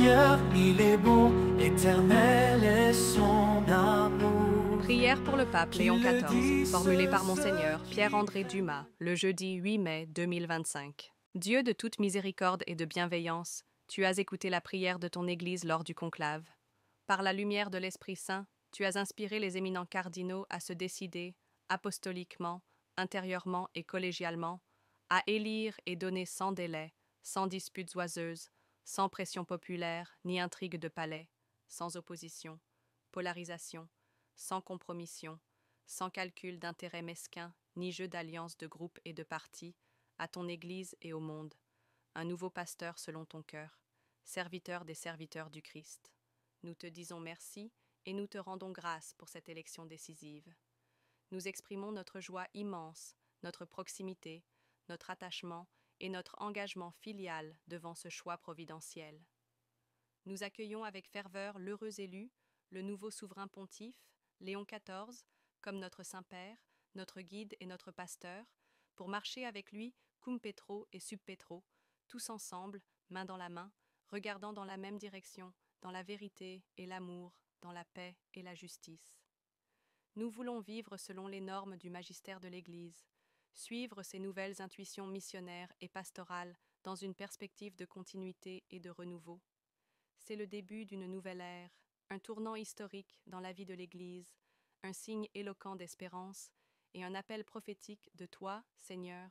Seigneur, il est bon, éternel est son amour. Prière pour le pape Léon XIV, formulée par Monseigneur Pierre-André Dumas, le jeudi 8 mai 2025. Dieu de toute miséricorde et de bienveillance, tu as écouté la prière de ton Église lors du conclave. Par la lumière de l'Esprit Saint, tu as inspiré les éminents cardinaux à se décider, apostoliquement, intérieurement et collégialement, à élire et donner sans délai, sans disputes oiseuses, sans pression populaire ni intrigue de palais, sans opposition, polarisation, sans compromission, sans calcul d'intérêts mesquins ni jeu d'alliances de groupes et de partis, à ton Église et au monde, un nouveau pasteur selon ton cœur, serviteur des serviteurs du Christ. Nous te disons merci et nous te rendons grâce pour cette élection décisive. Nous exprimons notre joie immense, notre proximité, notre attachement et notre engagement filial devant ce choix providentiel. Nous accueillons avec ferveur l'heureux élu, le nouveau souverain pontife, Léon XIV, comme notre Saint-Père, notre guide et notre pasteur, pour marcher avec lui cum petro et sub petro, tous ensemble, main dans la main, regardant dans la même direction, dans la vérité et l'amour, dans la paix et la justice. Nous voulons vivre selon les normes du magistère de l'Église, suivre ces nouvelles intuitions missionnaires et pastorales dans une perspective de continuité et de renouveau. C'est le début d'une nouvelle ère, un tournant historique dans la vie de l'Église, un signe éloquent d'espérance et un appel prophétique de toi, Seigneur,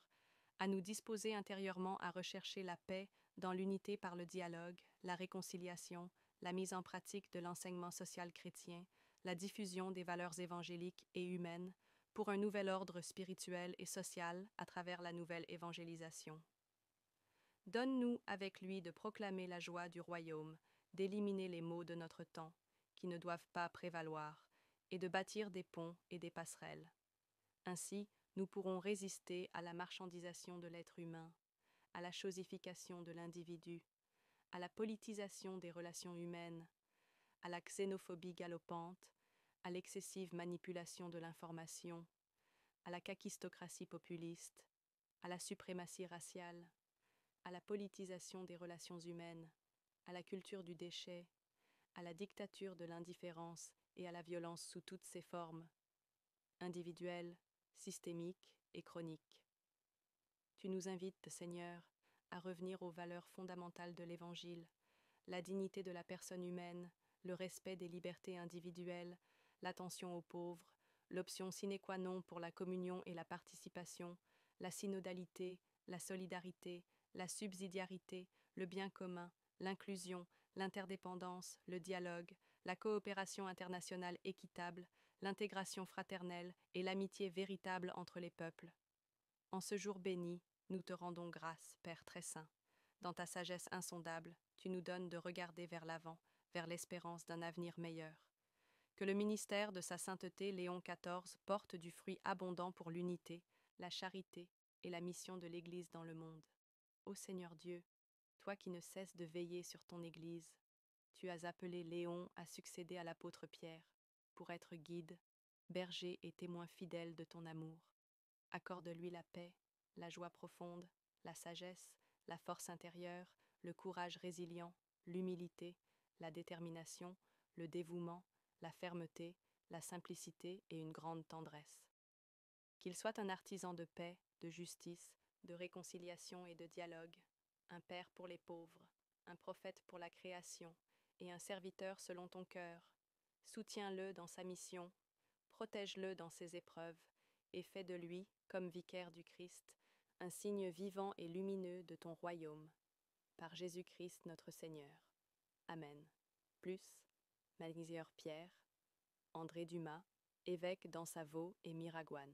à nous disposer intérieurement à rechercher la paix dans l'unité par le dialogue, la réconciliation, la mise en pratique de l'enseignement social chrétien, la diffusion des valeurs évangéliques et humaines, pour un nouvel ordre spirituel et social à travers la nouvelle évangélisation. Donne-nous avec lui de proclamer la joie du royaume, d'éliminer les maux de notre temps, qui ne doivent pas prévaloir, et de bâtir des ponts et des passerelles. Ainsi, nous pourrons résister à la marchandisation de l'être humain, à la chosification de l'individu, à la politisation des relations humaines, à la xénophobie galopante, à l'excessive manipulation de l'information, à la kakistocratie populiste, à la suprématie raciale, à la politisation des relations humaines, à la culture du déchet, à la dictature de l'indifférence et à la violence sous toutes ses formes, individuelles, systémiques et chroniques. Tu nous invites, Seigneur, à revenir aux valeurs fondamentales de l'Évangile, la dignité de la personne humaine, le respect des libertés individuelles, l'attention aux pauvres, l'option sine qua non pour la communion et la participation, la synodalité, la solidarité, la subsidiarité, le bien commun, l'inclusion, l'interdépendance, le dialogue, la coopération internationale équitable, l'intégration fraternelle et l'amitié véritable entre les peuples. En ce jour béni, nous te rendons grâce, Père très saint. Dans ta sagesse insondable, tu nous donnes de regarder vers l'avant, vers l'espérance d'un avenir meilleur. Que le ministère de sa sainteté Léon XIV porte du fruit abondant pour l'unité, la charité et la mission de l'Église dans le monde. Ô Seigneur Dieu, toi qui ne cesses de veiller sur ton Église, tu as appelé Léon à succéder à l'apôtre Pierre, pour être guide, berger et témoin fidèle de ton amour. Accorde-lui la paix, la joie profonde, la sagesse, la force intérieure, le courage résilient, l'humilité, la détermination, le dévouement, la fermeté, la simplicité et une grande tendresse. Qu'il soit un artisan de paix, de justice, de réconciliation et de dialogue, un père pour les pauvres, un prophète pour la création et un serviteur selon ton cœur. Soutiens-le dans sa mission, protège-le dans ses épreuves et fais de lui, comme vicaire du Christ, un signe vivant et lumineux de ton royaume. Par Jésus-Christ notre Seigneur. Amen. Plus, Monseigneur Pierre, André Dumas, évêque d'Anssavaux et Miragoâne.